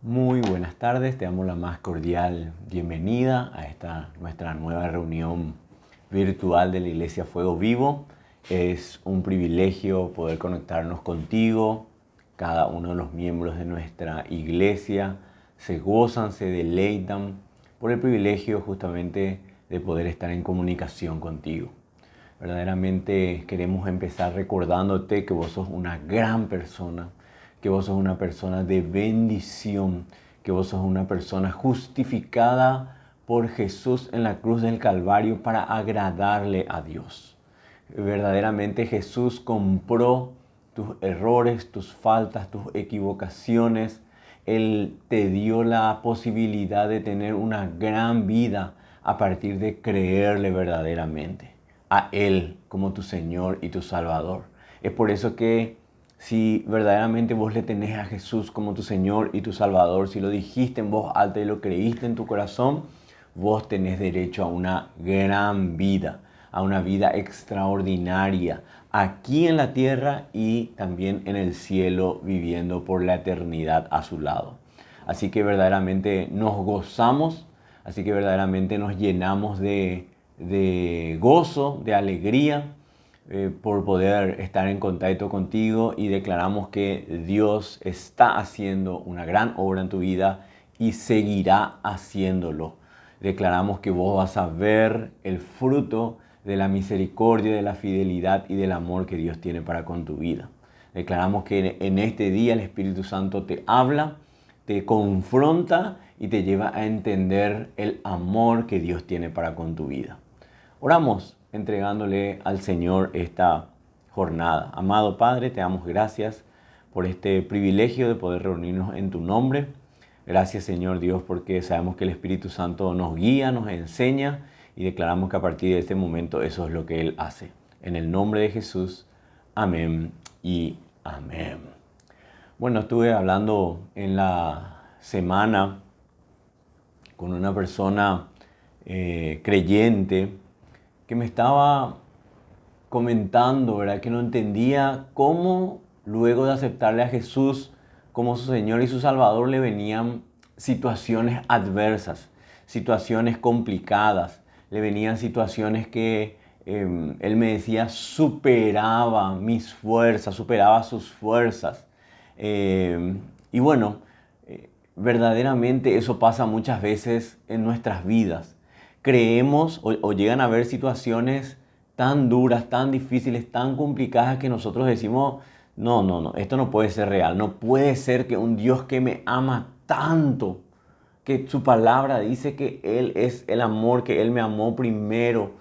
Muy buenas tardes, te damos la más cordial bienvenida a esta nuestra nueva reunión virtual de la Iglesia Fuego Vivo. Es un privilegio poder conectarnos contigo. Cada uno de los miembros de nuestra iglesia se gozan, se deleitan por el privilegio justamente de poder estar en comunicación contigo. Verdaderamente queremos empezar recordándote que vos sos una gran persona, que vos sos una persona de bendición, que vos sos una persona justificada por Jesús en la cruz del Calvario para agradarle a Dios. Verdaderamente Jesús compró tus errores, tus faltas, tus equivocaciones. Él te dio la posibilidad de tener una gran vida a partir de creerle verdaderamente a Él como tu Señor y tu Salvador. Es por eso que si verdaderamente vos le tenés a Jesús como tu Señor y tu Salvador, si lo dijiste en voz alta y lo creíste en tu corazón, vos tenés derecho a una gran vida, a una vida extraordinaria, aquí en la tierra y también en el cielo, viviendo por la eternidad a su lado. Así que verdaderamente nos gozamos, así que verdaderamente nos llenamos de gozo, de alegría por poder estar en contacto contigo, y declaramos que Dios está haciendo una gran obra en tu vida y seguirá haciéndolo. Declaramos que vos vas a ver el fruto de la misericordia, de la fidelidad y del amor que Dios tiene para con tu vida. Declaramos que en este día el Espíritu Santo te habla, te confronta y te lleva a entender el amor que Dios tiene para con tu vida. Oramos entregándole al Señor esta jornada. Amado Padre, te damos gracias por este privilegio de poder reunirnos en tu nombre. Gracias, Señor Dios, porque sabemos que el Espíritu Santo nos guía, nos enseña, y declaramos que a partir de este momento eso es lo que Él hace. En el nombre de Jesús, amén y amén. Bueno, estuve hablando en la semana con una persona creyente que me estaba comentando, ¿verdad? Que no entendía cómo luego de aceptarle a Jesús como su Señor y su Salvador le venían situaciones adversas, situaciones complicadas, le venían situaciones que él me decía superaba mis fuerzas, superaba sus fuerzas. Y bueno, verdaderamente eso pasa muchas veces en nuestras vidas. Creemos o llegan a haber situaciones tan duras, tan difíciles, tan complicadas que nosotros decimos, no, esto no puede ser real. No puede ser que un Dios que me ama tanto, que su palabra dice que Él es el amor, que Él me amó primero,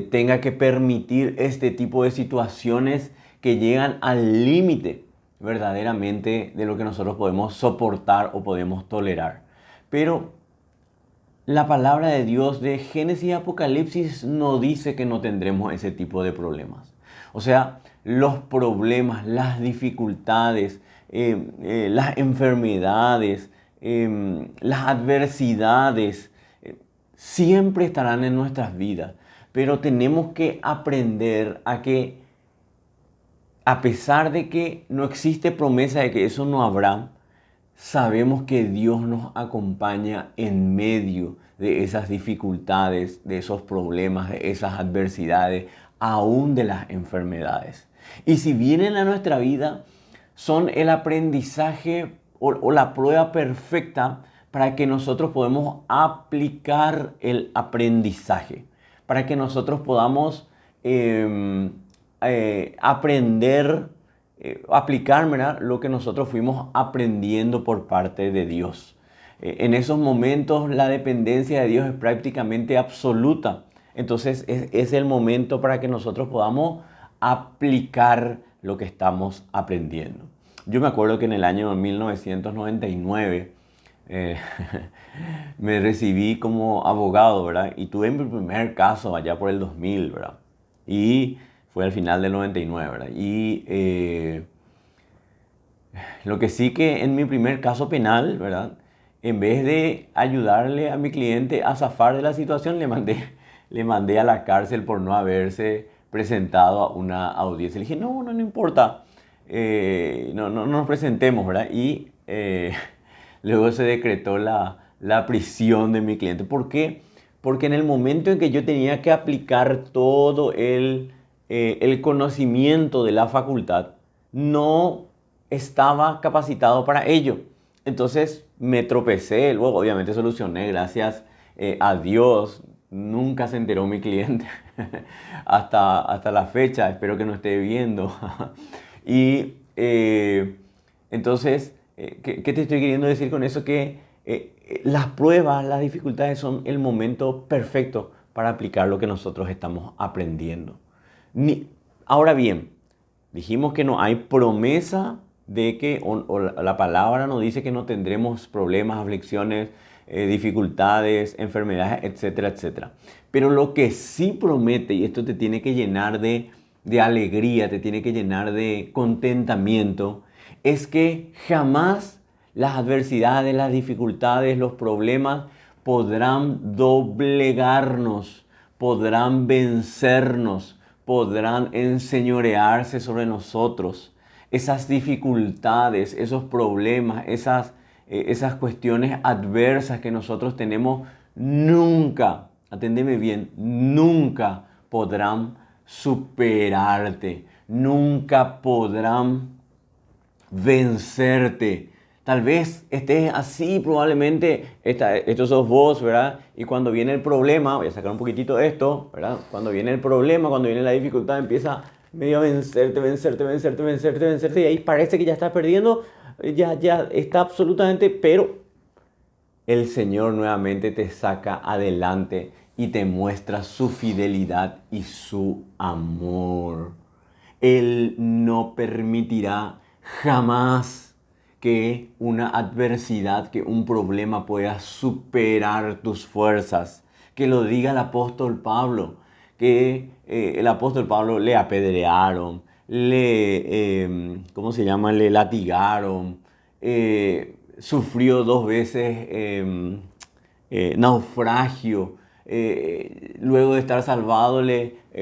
tenga que permitir este tipo de situaciones que llegan al límite verdaderamente de lo que nosotros podemos soportar o podemos tolerar. Pero la palabra de Dios de Génesis y Apocalipsis no dice que no tendremos ese tipo de problemas. O sea, los problemas, las dificultades, las enfermedades, las adversidades, siempre estarán en nuestras vidas. Pero tenemos que aprender a que, a pesar de que no existe promesa de que eso no habrá, sabemos que Dios nos acompaña en medio de esas dificultades, de esos problemas, de esas adversidades, aún de las enfermedades. Y si vienen a nuestra vida, son el aprendizaje o la prueba perfecta para que nosotros podamos aplicar el aprendizaje, para que nosotros podamos aprender, aplicar, ¿verdad?, lo que nosotros fuimos aprendiendo por parte de Dios. En esos momentos la dependencia de Dios es prácticamente absoluta. Entonces es el momento para que nosotros podamos aplicar lo que estamos aprendiendo. Yo me acuerdo que en el año 1999 eh, me recibí como abogado, ¿verdad? Y tuve mi primer caso allá por el 2000, ¿verdad? Y fue al final del 99, ¿verdad? Y lo que sí, que en mi primer caso penal, ¿verdad?, en vez de ayudarle a mi cliente a zafar de la situación, le mandé a la cárcel por no haberse presentado a una audiencia. Le dije, no importa, no nos presentemos, ¿verdad? Y luego se decretó la prisión de mi cliente. ¿Por qué? Porque en el momento en que yo tenía que aplicar todo el conocimiento de la facultad, no estaba capacitado para ello. Entonces me tropecé, luego obviamente solucioné, gracias a Dios. Nunca se enteró mi cliente hasta la fecha, espero que no esté viendo. Y entonces, ¿qué te estoy queriendo decir con eso? Que las pruebas, las dificultades son el momento perfecto para aplicar lo que nosotros estamos aprendiendo. Ahora bien, dijimos que no hay promesa de que, o la palabra nos dice que no tendremos problemas, aflicciones, dificultades, enfermedades, etcétera, etcétera. Pero lo que sí promete, y esto te tiene que llenar de alegría, te tiene que llenar de contentamiento, es que jamás las adversidades, las dificultades, los problemas podrán doblegarnos, podrán vencernos, podrán enseñorearse sobre nosotros. Esas dificultades, esos problemas, esas cuestiones adversas que nosotros tenemos, nunca, aténdeme bien, nunca podrán superarte, nunca podrán vencerte. Tal vez estés así, probablemente esto sos vos, ¿verdad? Y cuando viene el problema, voy a sacar un poquitito de esto, ¿verdad? Cuando viene el problema, cuando viene la dificultad, empieza medio a vencerte, y ahí parece que ya estás perdiendo, ya está absolutamente, pero el Señor nuevamente te saca adelante y te muestra su fidelidad y su amor. Él no permitirá jamás que una adversidad, que un problema pueda superar tus fuerzas. Que lo diga el apóstol Pablo, que el apóstol Pablo le apedrearon, ¿cómo se llama? Le latigaron, sufrió 2 veces naufragio. Luego de estar salvado,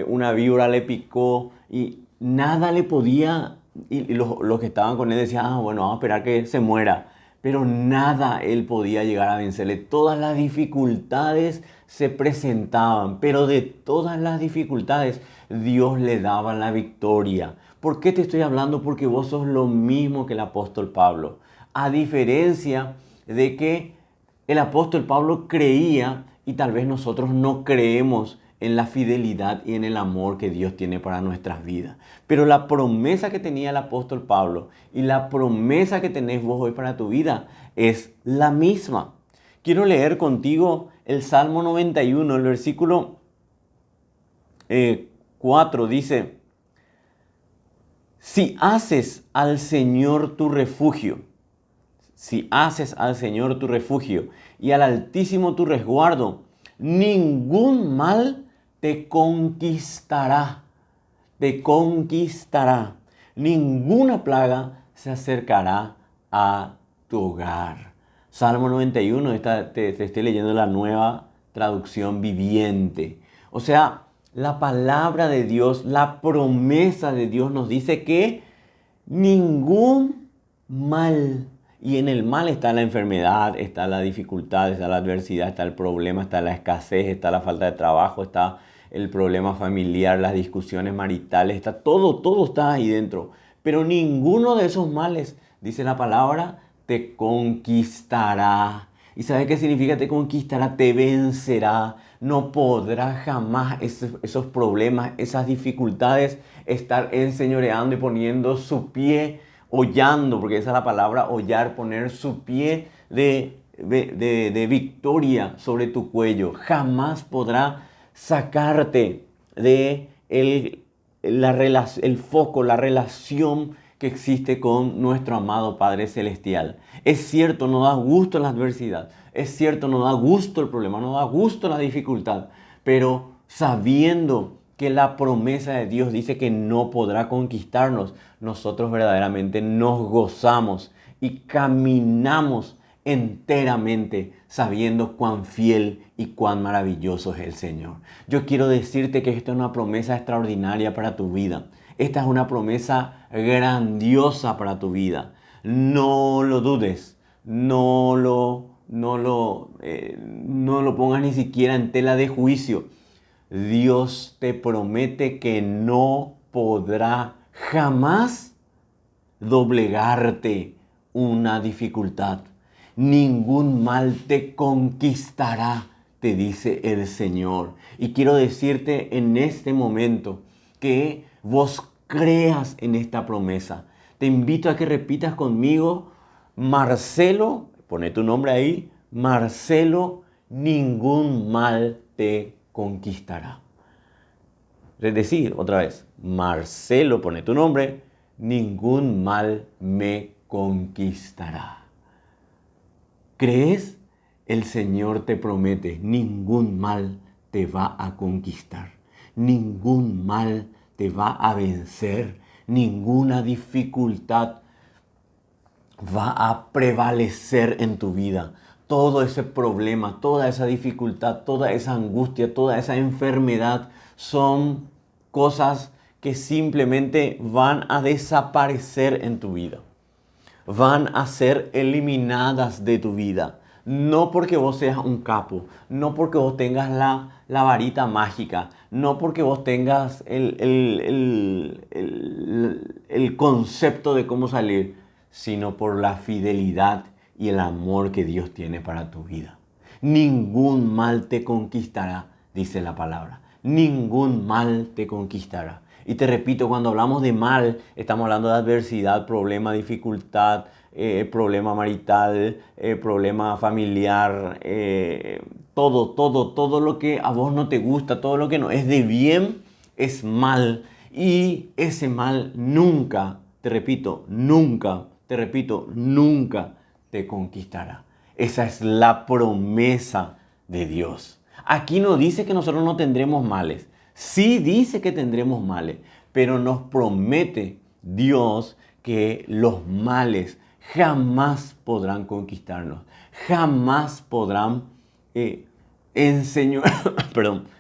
una víbora le picó y nada le podía, y los que estaban con él decían, bueno, vamos a esperar que se muera. Pero nada él podía llegar a vencerle. Todas las dificultades se presentaban, pero de todas las dificultades Dios le daba la victoria. ¿Por qué te estoy hablando? Porque vos sos lo mismo que el apóstol Pablo. A diferencia de que el apóstol Pablo creía y tal vez nosotros no creemos en la fidelidad y en el amor que Dios tiene para nuestras vidas. Pero la promesa que tenía el apóstol Pablo y la promesa que tenés vos hoy para tu vida es la misma. Quiero leer contigo el Salmo 91, el versículo 4 dice: si haces al Señor tu refugio, si haces al Señor tu refugio y al Altísimo tu resguardo, ningún mal te conquistará, te conquistará. Ninguna plaga se acercará a tu hogar. Salmo 91, te estoy leyendo la nueva traducción viviente. O sea, la palabra de Dios, la promesa de Dios nos dice que ningún mal, y en el mal está la enfermedad, está la dificultad, está la adversidad, está el problema, está la escasez, está la falta de trabajo, está el problema familiar, las discusiones maritales, está todo está ahí dentro. Pero ninguno de esos males, dice la palabra, te conquistará. ¿Y sabes qué significa te conquistará? Te vencerá. No podrá jamás esos problemas, esas dificultades, estar enseñoreando y poniendo su pie, hollando, porque esa es la palabra, hollar, poner su pie de victoria sobre tu cuello. Jamás podrá sacarte de el foco, la relación que existe con nuestro amado Padre Celestial. Es cierto, nos da gusto la adversidad, es cierto, nos da gusto el problema, nos da gusto la dificultad, pero sabiendo que la promesa de Dios dice que no podrá conquistarnos, nosotros verdaderamente nos gozamos y caminamos enteramente sabiendo cuán fiel y cuán maravilloso es el Señor. Yo quiero decirte que esta es una promesa extraordinaria para tu vida. Esta es una promesa grandiosa para tu vida. No lo dudes, no lo pongas ni siquiera en tela de juicio. Dios te promete que no podrá jamás doblegarte una dificultad. Ningún mal te conquistará, te dice el Señor. Y quiero decirte en este momento que vos creas en esta promesa. Te invito a que repitas conmigo: Marcelo, pone tu nombre ahí, Marcelo, ningún mal te conquistará. Es decir, otra vez, Marcelo, pone tu nombre, ningún mal me conquistará. ¿Crees? El Señor te promete, ningún mal te va a conquistar, ningún mal te va a vencer, ninguna dificultad va a prevalecer en tu vida. Todo ese problema, toda esa dificultad, toda esa angustia, toda esa enfermedad son cosas que simplemente van a desaparecer en tu vida. Van a ser eliminadas de tu vida. No porque vos seas un capo, no porque vos tengas la varita mágica, no porque vos tengas el concepto de cómo salir, sino por la fidelidad y el amor que Dios tiene para tu vida. Ningún mal te conquistará, dice la palabra. Ningún mal te conquistará. Y te repito, cuando hablamos de mal, estamos hablando de adversidad, problema, dificultad, problema marital, problema familiar, todo lo que a vos no te gusta, todo lo que no es de bien, es mal. Y ese mal nunca, te repito, nunca te conquistará. Esa es la promesa de Dios. Aquí no dice que nosotros no tendremos males. Sí dice que tendremos males, pero nos promete Dios que los males jamás podrán conquistarnos, jamás podrán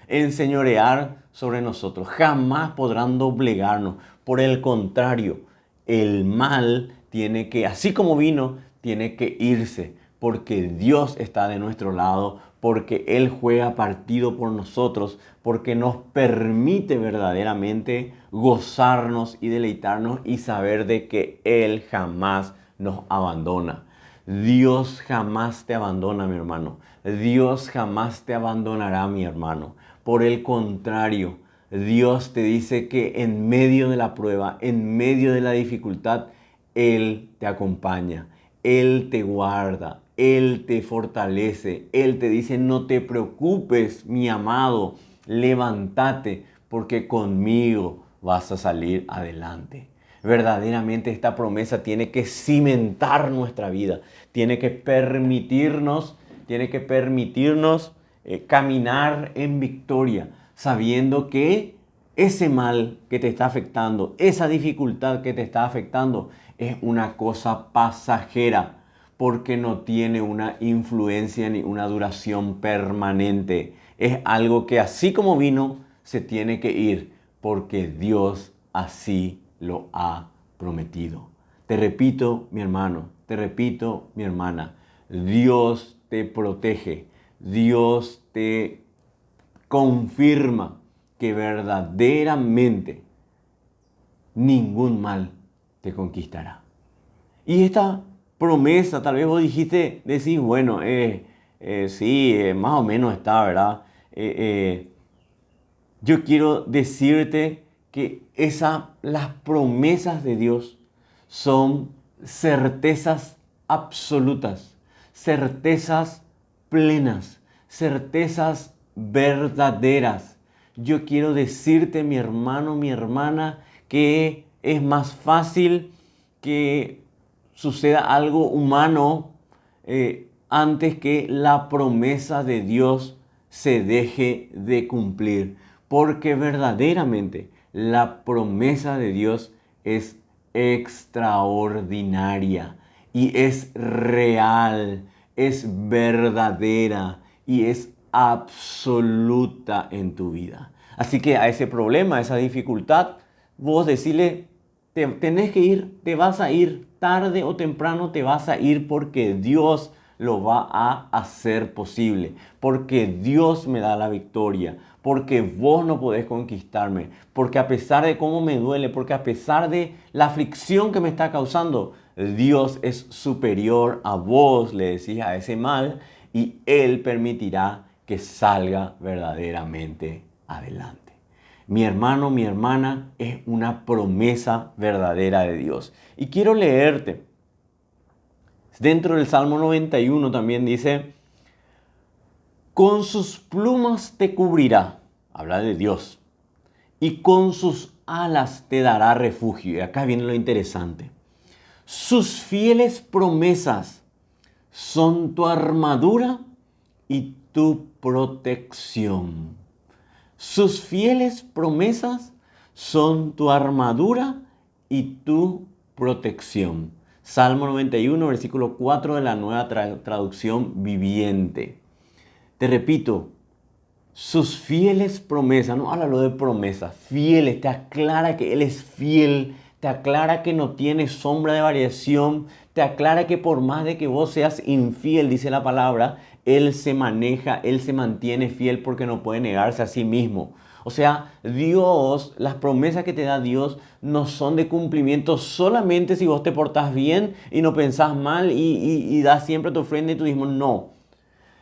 enseñorear sobre nosotros, jamás podrán doblegarnos. Por el contrario, el mal tiene que, así como vino, tiene que irse, porque Dios está de nuestro lado, porque Él juega partido por nosotros, porque nos permite verdaderamente gozarnos y deleitarnos y saber de que Él jamás nos abandona. Dios jamás te abandona, mi hermano. Dios jamás te abandonará, mi hermano. Por el contrario, Dios te dice que en medio de la prueba, en medio de la dificultad, Él te acompaña, Él te guarda, Él te fortalece, Él te dice: no te preocupes, mi amado, levántate, porque conmigo vas a salir adelante. Verdaderamente esta promesa tiene que cimentar nuestra vida, tiene que permitirnos caminar en victoria, sabiendo que ese mal que te está afectando, esa dificultad que te está afectando, es una cosa pasajera, porque no tiene una influencia ni una duración permanente. Es algo que así como vino, se tiene que ir, porque Dios así lo ha prometido. Te repito, mi hermano, te repito, mi hermana, Dios te protege, Dios te confirma que verdaderamente ningún mal te conquistará. Y esta promesa, tal vez vos decís, bueno, sí, más o menos está, ¿verdad? Yo quiero decirte que las promesas de Dios son certezas absolutas, certezas plenas, certezas verdaderas. Yo quiero decirte, mi hermano, mi hermana, que es más fácil que suceda algo humano antes que la promesa de Dios se deje de cumplir. Porque verdaderamente la promesa de Dios es extraordinaria y es real, es verdadera y es absoluta en tu vida. Así que a ese problema, a esa dificultad, vos decirle: tenés que ir, te vas a ir, tarde o temprano te vas a ir porque Dios lo va a hacer posible, porque Dios me da la victoria, porque vos no podés conquistarme, porque a pesar de cómo me duele, porque a pesar de la aflicción que me está causando, Dios es superior a vos, le decís a ese mal, y Él permitirá que salga verdaderamente adelante. Mi hermano, mi hermana, es una promesa verdadera de Dios. Y quiero leerte. Dentro del Salmo 91 también dice, con sus plumas te cubrirá, habla de Dios, y con sus alas te dará refugio. Y acá viene lo interesante. Sus fieles promesas son tu armadura y tu protección. Sus fieles promesas son tu armadura y tu protección. Salmo 91, versículo 4 de la Nueva Traducción Viviente. Te repito, sus fieles promesas, no habla de promesas, fieles, te aclara que Él es fiel, te aclara que no tiene sombra de variación, te aclara que por más de que vos seas infiel, dice la palabra, Él se maneja, Él se mantiene fiel porque no puede negarse a sí mismo. O sea, Dios, las promesas que te da Dios no son de cumplimiento solamente si vos te portás bien y no pensás mal y das siempre tu ofrenda y tu diezmo. No.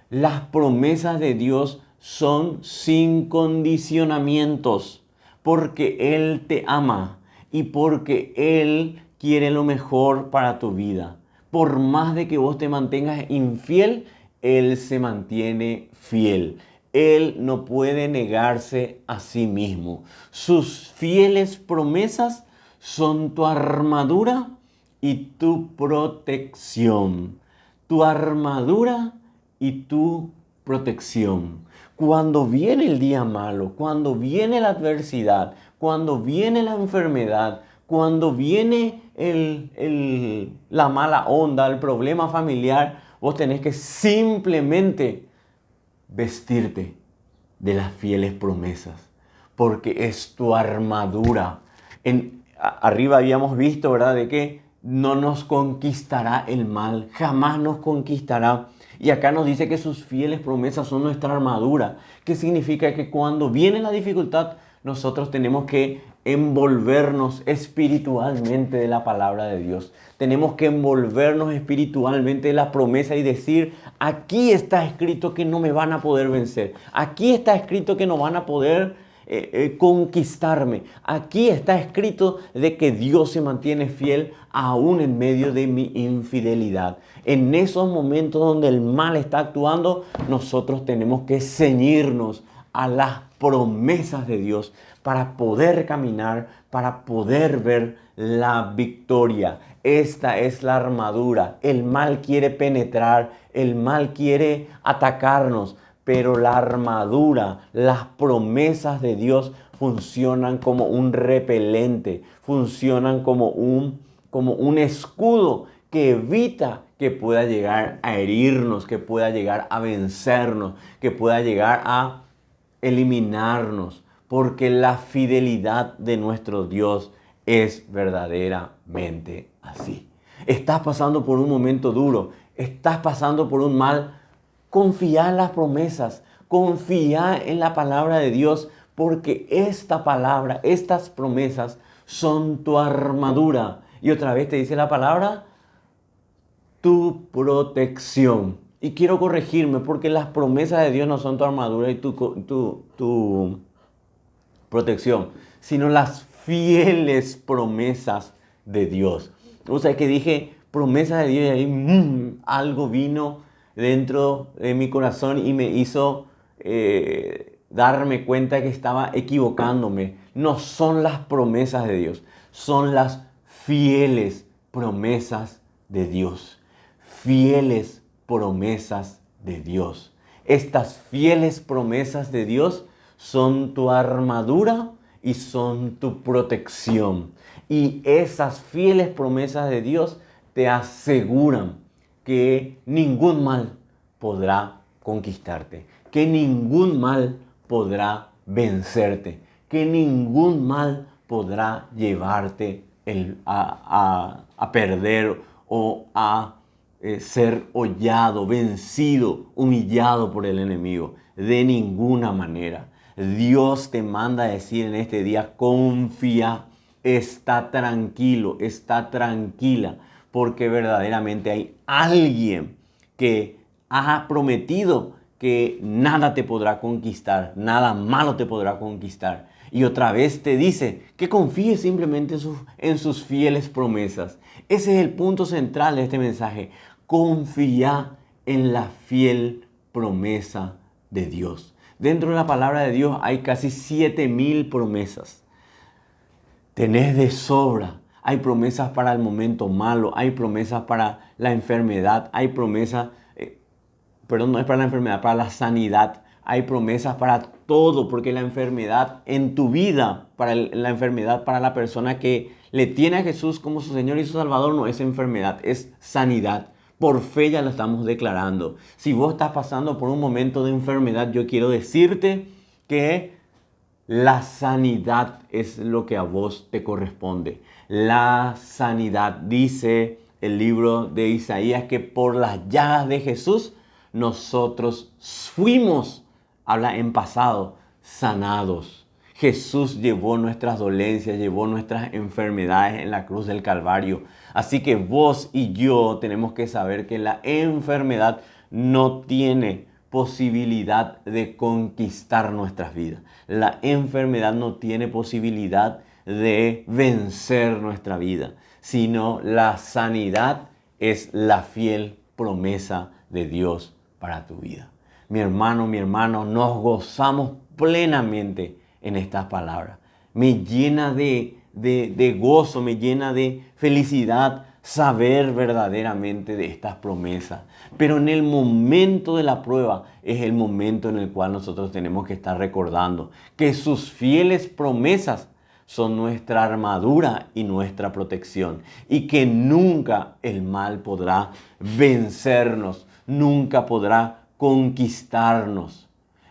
Las promesas de Dios son sin condicionamientos, porque Él te ama y porque Él quiere lo mejor para tu vida. Por más de que vos te mantengas infiel, Él se mantiene fiel. Él no puede negarse a sí mismo. Sus fieles promesas son tu armadura y tu protección. Tu armadura y tu protección. Cuando viene el día malo, cuando viene la adversidad, cuando viene la enfermedad, cuando viene la mala onda, el problema familiar, vos tenés que simplemente vestirte de las fieles promesas, porque es tu armadura. Arriba habíamos visto, ¿verdad?, de que no nos conquistará el mal, jamás nos conquistará. Y acá nos dice que sus fieles promesas son nuestra armadura, que significa que cuando viene la dificultad, nosotros tenemos que envolvernos espiritualmente de la palabra de Dios. Tenemos que envolvernos espiritualmente de la promesa y decir, aquí está escrito que no me van a poder vencer. Aquí está escrito que no van a poder conquistarme. Aquí está escrito de que Dios se mantiene fiel aún en medio de mi infidelidad. En esos momentos donde el mal está actuando, nosotros tenemos que ceñirnos a las promesas de Dios para poder caminar, para poder ver la victoria. Esta es la armadura. El mal quiere penetrar, el mal quiere atacarnos, pero la armadura, las promesas de Dios funcionan como un repelente, funcionan como un escudo que evita que pueda llegar a herirnos, que pueda llegar a vencernos, que pueda llegar a eliminarnos, porque la fidelidad de nuestro Dios es verdaderamente así. Estás pasando por un momento duro, estás pasando por un mal. Confía en las promesas, confía en la palabra de Dios, porque esta palabra, estas promesas son tu armadura. Y otra vez te dice la palabra, tu protección. Y quiero corregirme, porque las promesas de Dios no son tu armadura y tu protección, sino las fieles promesas de Dios. O sea que dije promesa de Dios y ahí algo vino dentro de mi corazón y me hizo darme cuenta que estaba equivocándome. No son las promesas de Dios, son las fieles promesas de Dios. Fieles promesas de Dios. Estas fieles promesas de Dios son tu armadura y son tu protección. Y esas fieles promesas de Dios te aseguran que ningún mal podrá conquistarte, que ningún mal podrá vencerte, que ningún mal podrá llevarte a perder o a ser hollado, vencido, humillado por el enemigo. De ninguna manera. Dios te manda a decir en este día, confía, está tranquilo, está tranquila, porque verdaderamente hay alguien que ha prometido que nada te podrá conquistar, nada malo te podrá conquistar. Y otra vez te dice que confíes simplemente en sus fieles promesas. Ese es el punto central de este mensaje. Confía en la fiel promesa de Dios. Dentro de la palabra de Dios hay casi 7.000 promesas. Tenés de sobra. Hay promesas para el momento malo, hay promesas para la enfermedad, hay promesas, no es para la enfermedad, para la sanidad. Hay promesas para todo, porque la enfermedad en tu vida, la enfermedad para la persona que le tiene a Jesús como su Señor y su Salvador, no es enfermedad, es sanidad. Por fe ya lo estamos declarando. Si vos estás pasando por un momento de enfermedad, yo quiero decirte que la sanidad es lo que a vos te corresponde. La sanidad, dice el libro de Isaías, que por las llagas de Jesús nosotros fuimos, habla en pasado, sanados. Jesús llevó nuestras dolencias, llevó nuestras enfermedades en la cruz del Calvario. Así que vos y yo tenemos que saber que la enfermedad no tiene posibilidad de conquistar nuestras vidas. La enfermedad no tiene posibilidad de vencer nuestra vida, sino la sanidad es la fiel promesa de Dios para tu vida. Mi hermano, nos gozamos plenamente en estas palabras. Me llena de gozo, me llena de felicidad saber verdaderamente de estas promesas. Pero en el momento de la prueba es el momento en el cual nosotros tenemos que estar recordando que sus fieles promesas son nuestra armadura y nuestra protección, y que nunca el mal podrá vencernos, nunca podrá conquistarnos.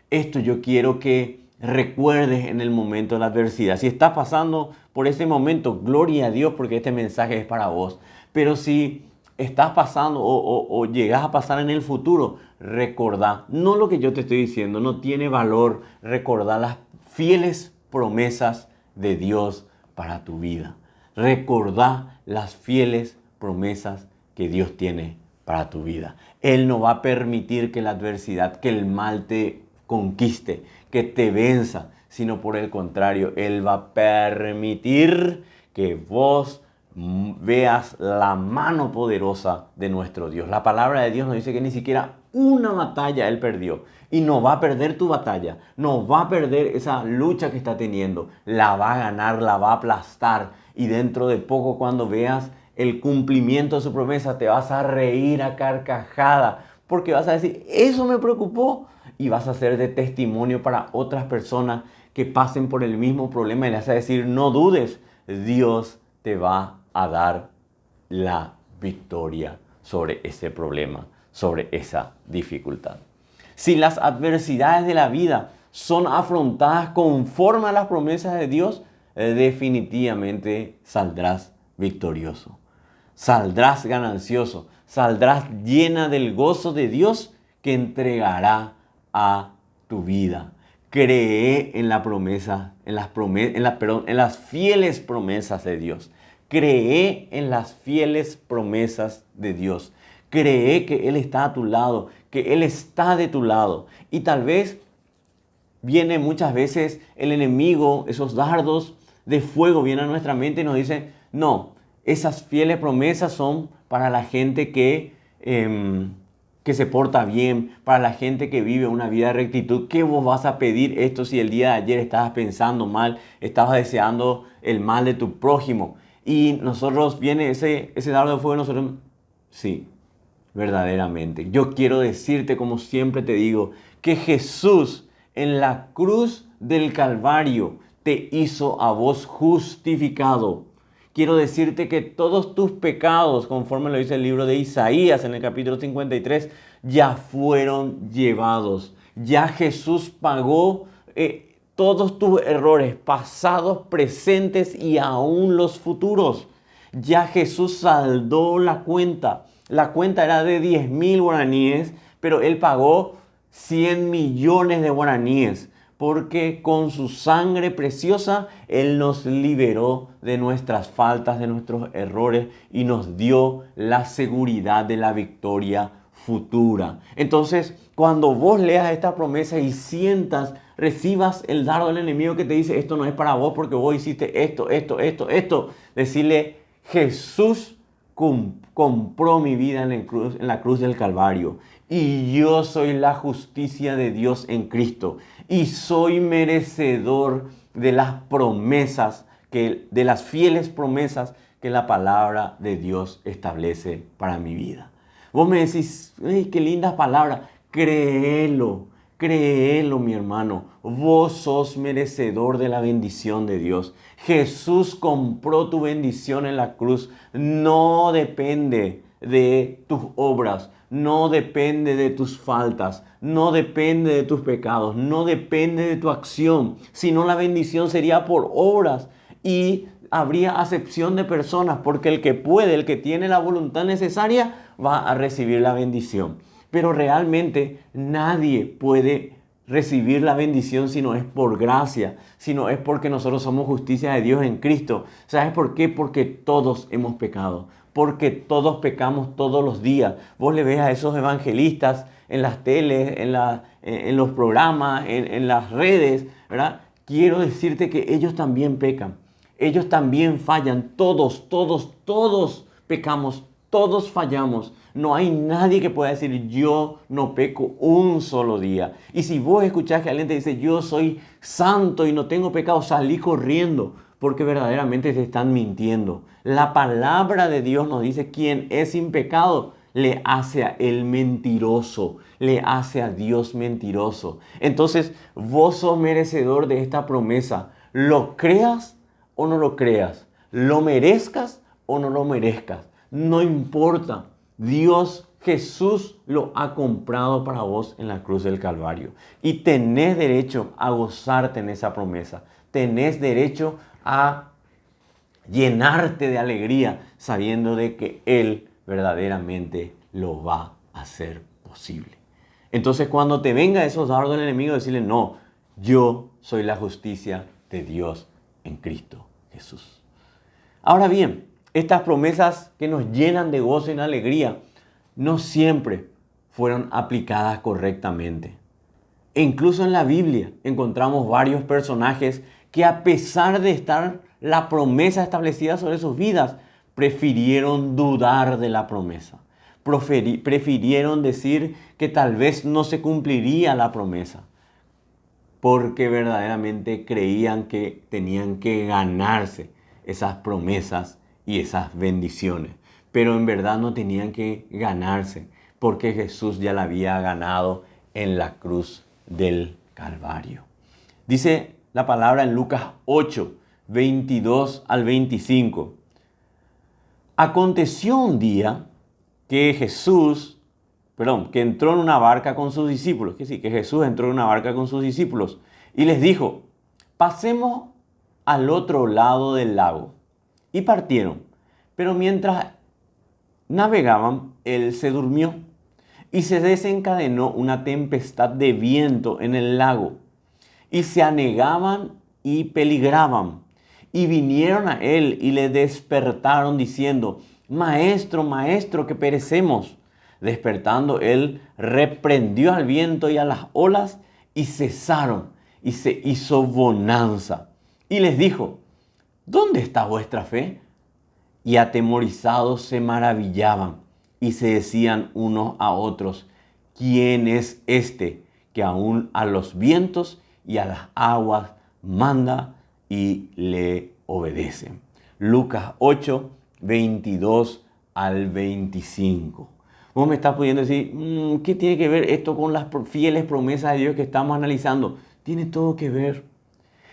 Esto yo quiero que recuerdes en el momento de la adversidad. Si estás pasando por ese momento, gloria a Dios, porque este mensaje es para vos. Pero si estás pasando o llegas a pasar en el futuro, recordá, no lo que yo te estoy diciendo, no tiene valor, recordá las fieles promesas de Dios para tu vida. Recordá las fieles promesas que Dios tiene para tu vida. Él no va a permitir que la adversidad, que el mal te conquiste, que te venza, sino por el contrario, Él va a permitir que vos veas la mano poderosa de nuestro Dios. La palabra de Dios nos dice que ni siquiera una batalla Él perdió. Y no va a perder tu batalla, no va a perder esa lucha que está teniendo. La va a ganar, la va a aplastar. Y dentro de poco, cuando veas el cumplimiento de su promesa, te vas a reír a carcajada, porque vas a decir, eso me preocupó. Y vas a ser de testimonio para otras personas que pasen por el mismo problema, y le vas a decir, no dudes, Dios te va a dar la victoria sobre ese problema, sobre esa dificultad. Si las adversidades de la vida son afrontadas conforme a las promesas de Dios, definitivamente saldrás victorioso, saldrás ganancioso, saldrás llena del gozo de Dios que entregará a tu vida. Cree en la promesa, en las fieles promesas de Dios. Cree en las fieles promesas de Dios. Cree que Él está a tu lado, que Él está de tu lado. Y tal vez viene muchas veces el enemigo, esos dardos de fuego vienen a nuestra mente y nos dicen, no, esas fieles promesas son para la gente que se porta bien, para la gente que vive una vida de rectitud. ¿Qué vos vas a pedir esto si el día de ayer estabas pensando mal, estabas deseando el mal de tu prójimo? Y nosotros viene ese dardo de fuego, nosotros, sí, verdaderamente. Yo quiero decirte, como siempre te digo, que Jesús en la cruz del Calvario te hizo a vos justificado. Quiero decirte que todos tus pecados, conforme lo dice el libro de Isaías en el capítulo 53, ya fueron llevados. Ya Jesús pagó todos tus errores, pasados, presentes y aún los futuros. Ya Jesús saldó la cuenta. La cuenta era de 10.000 guaraníes, pero Él pagó 100 millones de guaraníes, porque con su sangre preciosa Él nos liberó de nuestras faltas, de nuestros errores y nos dio la seguridad de la victoria futura. Entonces, cuando vos leas esta promesa y sientas, recibas el dardo del enemigo que te dice, esto no es para vos porque vos hiciste esto, decirle, Jesús compró mi vida en la cruz del Calvario y yo soy la justicia de Dios en Cristo y soy merecedor de las promesas, de las fieles promesas que la palabra de Dios establece para mi vida. Vos me decís, ¡ay, qué lindas palabras! Créelo, créelo, mi hermano. Vos sos merecedor de la bendición de Dios. Jesús compró tu bendición en la cruz. No depende de tus obras, no depende de tus faltas, no depende de tus pecados, no depende de tu acción, sino la bendición sería por obras y habría acepción de personas, porque el que puede, el que tiene la voluntad necesaria, va a recibir la bendición. Pero realmente nadie puede recibir la bendición si no es por gracia, si no es porque nosotros somos justicia de Dios en Cristo. ¿Sabes por qué? Porque todos hemos pecado, porque todos pecamos todos los días. Vos le ves a esos evangelistas en las teles, en los programas, en las redes, ¿verdad? Quiero decirte que ellos también pecan. Ellos también fallan. Todos pecamos. Todos fallamos. No hay nadie que pueda decir yo no peco un solo día. Y si vos escuchás que alguien te dice yo soy santo y no tengo pecado, salí corriendo porque verdaderamente te están mintiendo. La palabra de Dios nos dice quien es sin pecado le hace a él mentiroso, le hace a Dios mentiroso. Entonces vos sos merecedor de esta promesa. Lo creas o no lo creas, lo merezcas o no lo merezcas. No importa, Dios, Jesús lo ha comprado para vos en la cruz del Calvario. Y tenés derecho a gozarte en esa promesa. Tenés derecho a llenarte de alegría sabiendo de que Él verdaderamente lo va a hacer posible. Entonces cuando te venga esos dardos del enemigo, decirle no, yo soy la justicia de Dios en Cristo Jesús. Ahora bien, estas promesas que nos llenan de gozo y de alegría no siempre fueron aplicadas correctamente. E incluso en la Biblia encontramos varios personajes que a pesar de estar la promesa establecida sobre sus vidas, prefirieron dudar de la promesa. Prefirieron decir que tal vez no se cumpliría la promesa, porque verdaderamente creían que tenían que ganarse esas promesas y esas bendiciones. Pero en verdad no tenían que ganarse, porque Jesús ya la había ganado en la cruz del Calvario. Dice la palabra en Lucas 8, 22 al 25. Aconteció un día que que entró en una barca con sus discípulos. Que Jesús entró en una barca con sus discípulos y les dijo, pasemos al otro lado del lago. Y partieron. Pero mientras navegaban, él se durmió y se desencadenó una tempestad de viento en el lago. Y se anegaban y peligraban. Y vinieron a él y le despertaron diciendo, Maestro, Maestro, que perecemos. Despertando él, reprendió al viento y a las olas y cesaron y se hizo bonanza. Y les dijo, ¿dónde está vuestra fe? Y atemorizados se maravillaban y se decían unos a otros, ¿quién es este que aún a los vientos y a las aguas manda y le obedecen? Lucas 8, 22 al 25. Vos me estás pudiendo decir, ¿qué tiene que ver esto con las fieles promesas de Dios que estamos analizando? Tiene todo que ver.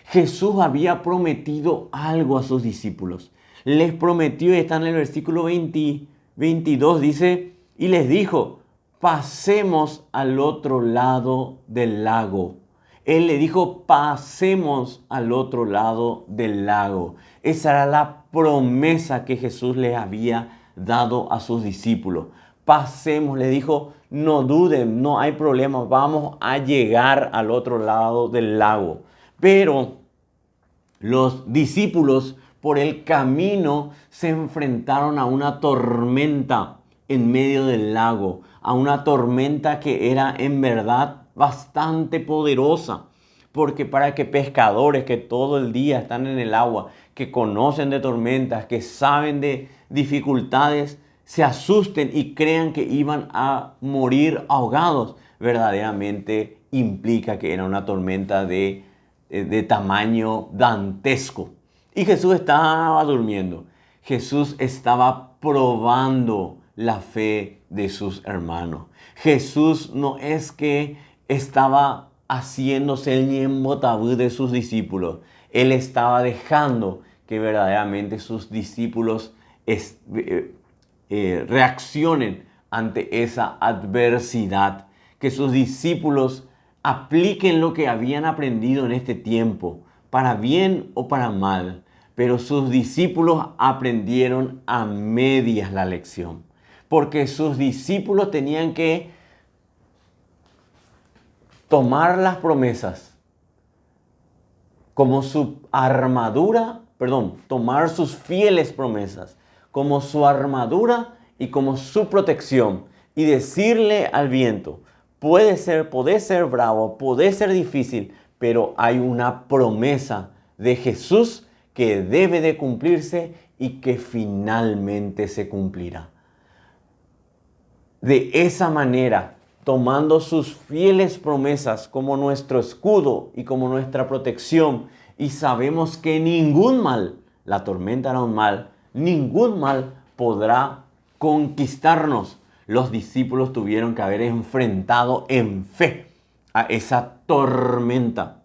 Jesús había prometido algo a sus discípulos. Les prometió, y está en el versículo 22, dice, y les dijo, pasemos al otro lado del lago. Él le dijo, pasemos al otro lado del lago. Esa era la promesa que Jesús les había dado a sus discípulos. Pasemos, le dijo, no duden, no hay problema, vamos a llegar al otro lado del lago. Pero los discípulos por el camino se enfrentaron a una tormenta en medio del lago, a una tormenta que era en verdad bastante poderosa. Porque para que pescadores que todo el día están en el agua, que conocen de tormentas, que saben de dificultades, se asusten y crean que iban a morir ahogados, verdaderamente implica que era una tormenta de tamaño dantesco. Y Jesús estaba durmiendo. Jesús estaba probando la fe de sus hermanos. Jesús no es que estaba haciéndose el ñembotabú de sus discípulos. Él estaba dejando que verdaderamente sus discípulos reaccionen ante esa adversidad. Que sus discípulos apliquen lo que habían aprendido en este tiempo, para bien o para mal. Pero sus discípulos aprendieron a medias la lección. Porque sus discípulos tenían que tomar las promesas como su armadura, tomar sus fieles promesas como su armadura y como su protección y decirle al viento, podés ser bravo, podés ser difícil, pero hay una promesa de Jesús que debe de cumplirse y que finalmente se cumplirá. De esa manera, tomando sus fieles promesas como nuestro escudo y como nuestra protección, y sabemos que ningún mal, la tormenta era un mal, ningún mal podrá conquistarnos. Los discípulos tuvieron que haber enfrentado en fe a esa tormenta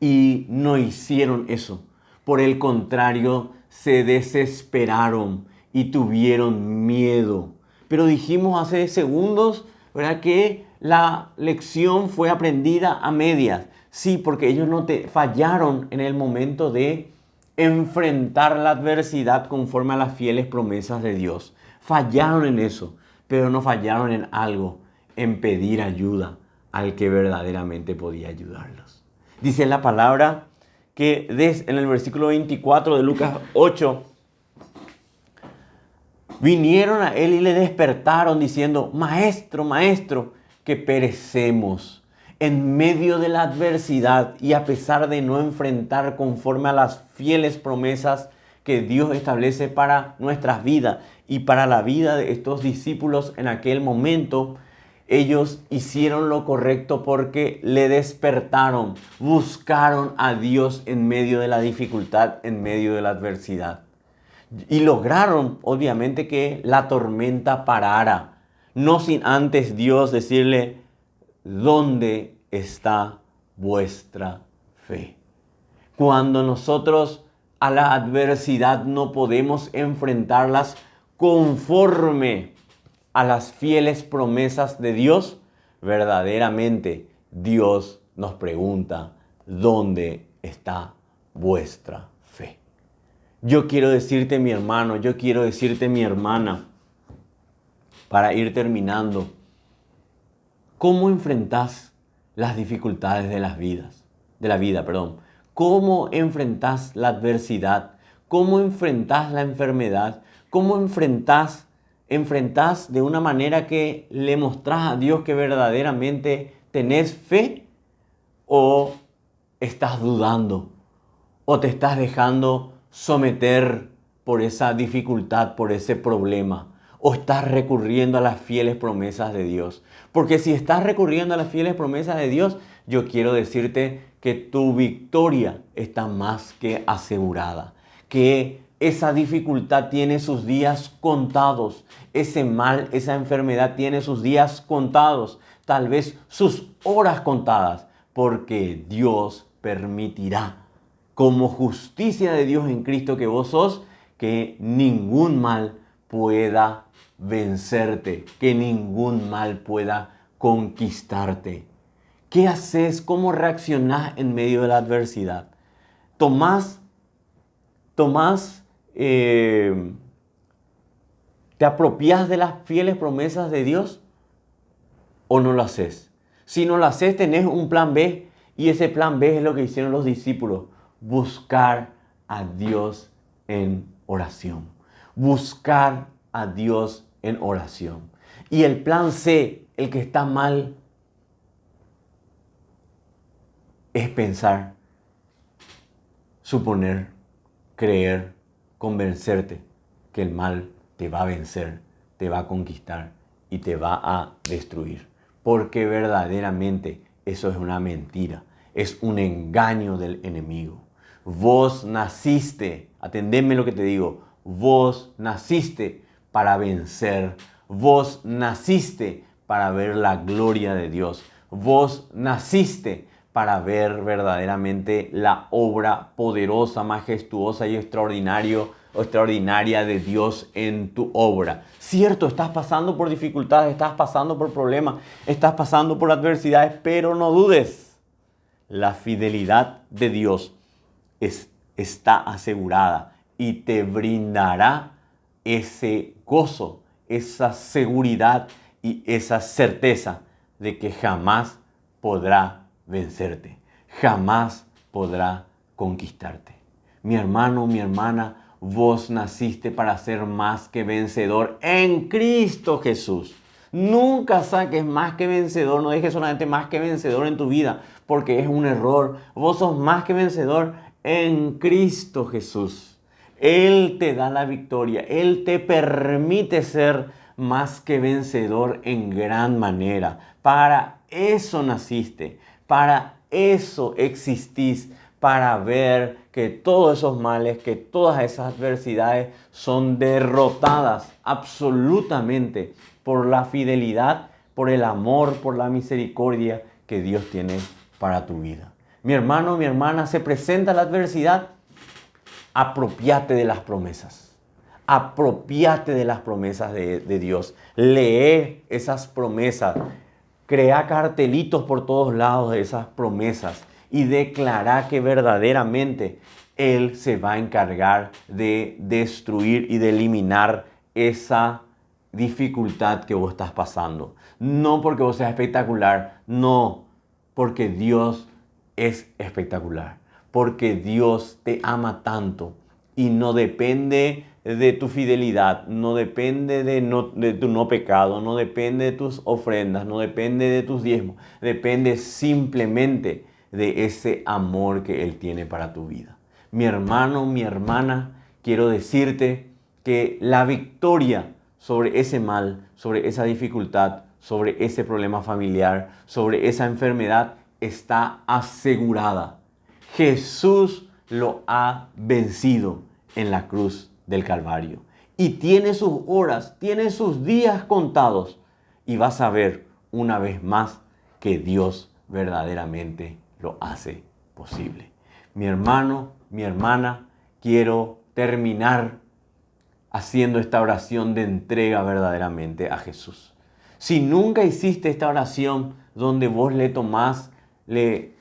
y no hicieron eso. Por el contrario, se desesperaron y tuvieron miedo. Pero dijimos hace segundos, ¿verdad?, que la lección fue aprendida a medias. Sí, porque ellos fallaron en el momento de enfrentar la adversidad conforme a las fieles promesas de Dios. Fallaron en eso, pero no fallaron en algo, en pedir ayuda al que verdaderamente podía ayudarlos. Dice la palabra que en el versículo 24 de Lucas 8, vinieron a él y le despertaron diciendo, maestro, maestro, que perecemos. En medio de la adversidad y a pesar de no enfrentar conforme a las fieles promesas que Dios establece para nuestras vidas y para la vida de estos discípulos en aquel momento, ellos hicieron lo correcto porque le despertaron, buscaron a Dios en medio de la dificultad, en medio de la adversidad. Y lograron, obviamente, que la tormenta parara, no sin antes Dios decirle, ¿dónde está vuestra fe? Cuando nosotros a la adversidad no podemos enfrentarlas conforme a las fieles promesas de Dios, verdaderamente Dios nos pregunta, ¿dónde está vuestra fe? Yo quiero decirte, mi hermano, yo quiero decirte, mi hermana, para ir terminando, ¿cómo enfrentás las dificultades de la vida? ¿Cómo enfrentás la adversidad? ¿Cómo enfrentás la enfermedad? ¿Cómo enfrentás de una manera que le mostrás a Dios que verdaderamente tenés fe? ¿O estás dudando? ¿O te estás dejando someter por esa dificultad, por ese problema? ¿O estás recurriendo a las fieles promesas de Dios? Porque si estás recurriendo a las fieles promesas de Dios, yo quiero decirte que tu victoria está más que asegurada. Que esa dificultad tiene sus días contados. Ese mal, esa enfermedad tiene sus días contados. Tal vez sus horas contadas. Porque Dios permitirá, como justicia de Dios en Cristo que vos sos, que ningún mal pueda vencerte, que ningún mal pueda conquistarte. ¿Qué haces? ¿Cómo reaccionás en medio de la adversidad? ¿Tomás, te apropias de las fieles promesas de Dios o no lo haces? Si no lo haces, tenés un plan B, y ese plan B es lo que hicieron los discípulos: buscar a Dios en oración. Buscar a Dios en oración. Y el plan C, el que está mal, es pensar, suponer, creer, convencerte que el mal te va a vencer, te va a conquistar y te va a destruir. Porque verdaderamente eso es una mentira, es un engaño del enemigo. Vos naciste, atendeme lo que te digo, vos naciste para vencer, vos naciste para ver la gloria de Dios, vos naciste para ver verdaderamente la obra poderosa, majestuosa y extraordinaria de Dios en tu obra. Cierto, estás pasando por dificultades, estás pasando por problemas, estás pasando por adversidades, pero no dudes. La fidelidad de Dios está asegurada y te brindará ese gozo, esa seguridad y esa certeza de que jamás podrá vencerte, jamás podrá conquistarte. Mi hermano, mi hermana, vos naciste para ser más que vencedor en Cristo Jesús. Nunca saques más que vencedor, no dejes solamente más que vencedor en tu vida, porque es un error. Vos sos más que vencedor en Cristo Jesús. Él te da la victoria, Él te permite ser más que vencedor en gran manera. Para eso naciste, para eso existís, para ver que todos esos males, que todas esas adversidades son derrotadas absolutamente por la fidelidad, por el amor, por la misericordia que Dios tiene para tu vida. Mi hermano, mi hermana, se presenta la adversidad, apropiate de las promesas. Apropiate de las promesas de Dios. Lee esas promesas. Crea cartelitos por todos lados de esas promesas y declara que verdaderamente Él se va a encargar de destruir y de eliminar esa dificultad que vos estás pasando. No porque vos seas espectacular, no, porque Dios es espectacular, porque Dios te ama tanto y no depende de tu fidelidad, no depende de tu no pecado, no depende de tus ofrendas, no depende de tus diezmos, depende simplemente de ese amor que Él tiene para tu vida. Mi hermano, mi hermana, quiero decirte que la victoria sobre ese mal, sobre esa dificultad, sobre ese problema familiar, sobre esa enfermedad, está asegurada. Jesús lo ha vencido en la cruz del Calvario. Y tiene sus horas, tiene sus días contados. Y vas a ver una vez más que Dios verdaderamente lo hace posible. Mi hermano, mi hermana, quiero terminar haciendo esta oración de entrega verdaderamente a Jesús. Si nunca hiciste esta oración donde vos le tomás, le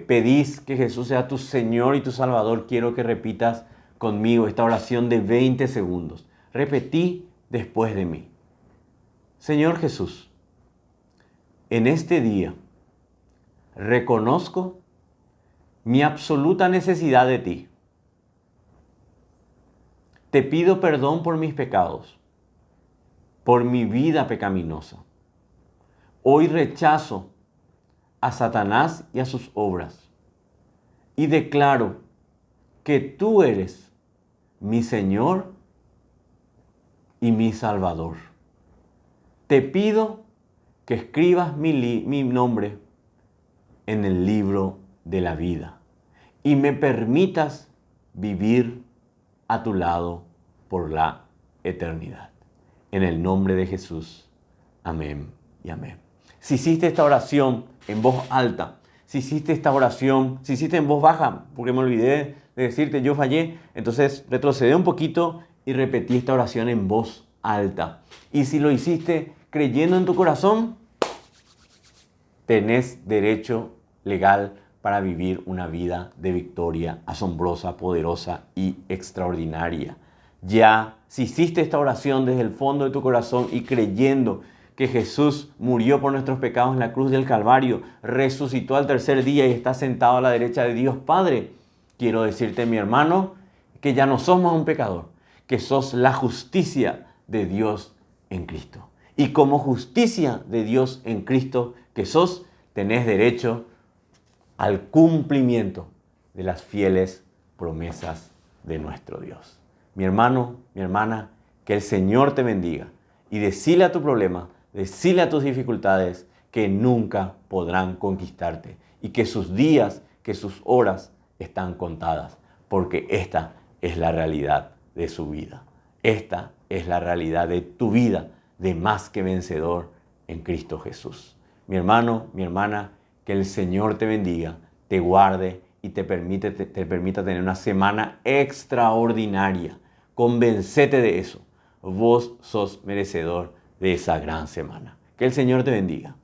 pedís que Jesús sea tu Señor y tu Salvador, quiero que repitas conmigo esta oración de 20 segundos. Repetí después de mí. Señor Jesús, en este día reconozco mi absoluta necesidad de ti. Te pido perdón por mis pecados, por mi vida pecaminosa. Hoy rechazo a Satanás y a sus obras y declaro que tú eres mi Señor y mi Salvador. Te pido que escribas mi nombre en el libro de la vida y me permitas vivir a tu lado por la eternidad. En el nombre de Jesús. Amén y amén. Si hiciste esta oración en voz alta, si hiciste esta oración, si hiciste en voz baja, porque me olvidé de decirte yo fallé, entonces retrocede un poquito y repetí esta oración en voz alta. Y si lo hiciste creyendo en tu corazón, tenés derecho legal para vivir una vida de victoria asombrosa, poderosa y extraordinaria. Ya, si hiciste esta oración desde el fondo de tu corazón y creyendo que Jesús murió por nuestros pecados en la cruz del Calvario, resucitó al tercer día y está sentado a la derecha de Dios Padre, quiero decirte, mi hermano, que ya no sos más un pecador, que sos la justicia de Dios en Cristo. Y como justicia de Dios en Cristo que sos, tenés derecho al cumplimiento de las fieles promesas de nuestro Dios. Mi hermano, mi hermana, que el Señor te bendiga y decile a tu problema, decile a tus dificultades que nunca podrán conquistarte y que sus días, que sus horas están contadas, porque esta es la realidad de su vida. Esta es la realidad de tu vida de más que vencedor en Cristo Jesús. Mi hermano, mi hermana, que el Señor te bendiga, te guarde y te permita tener una semana extraordinaria. Convéncete de eso. Vos sos merecedor de esa gran semana. Que el Señor te bendiga.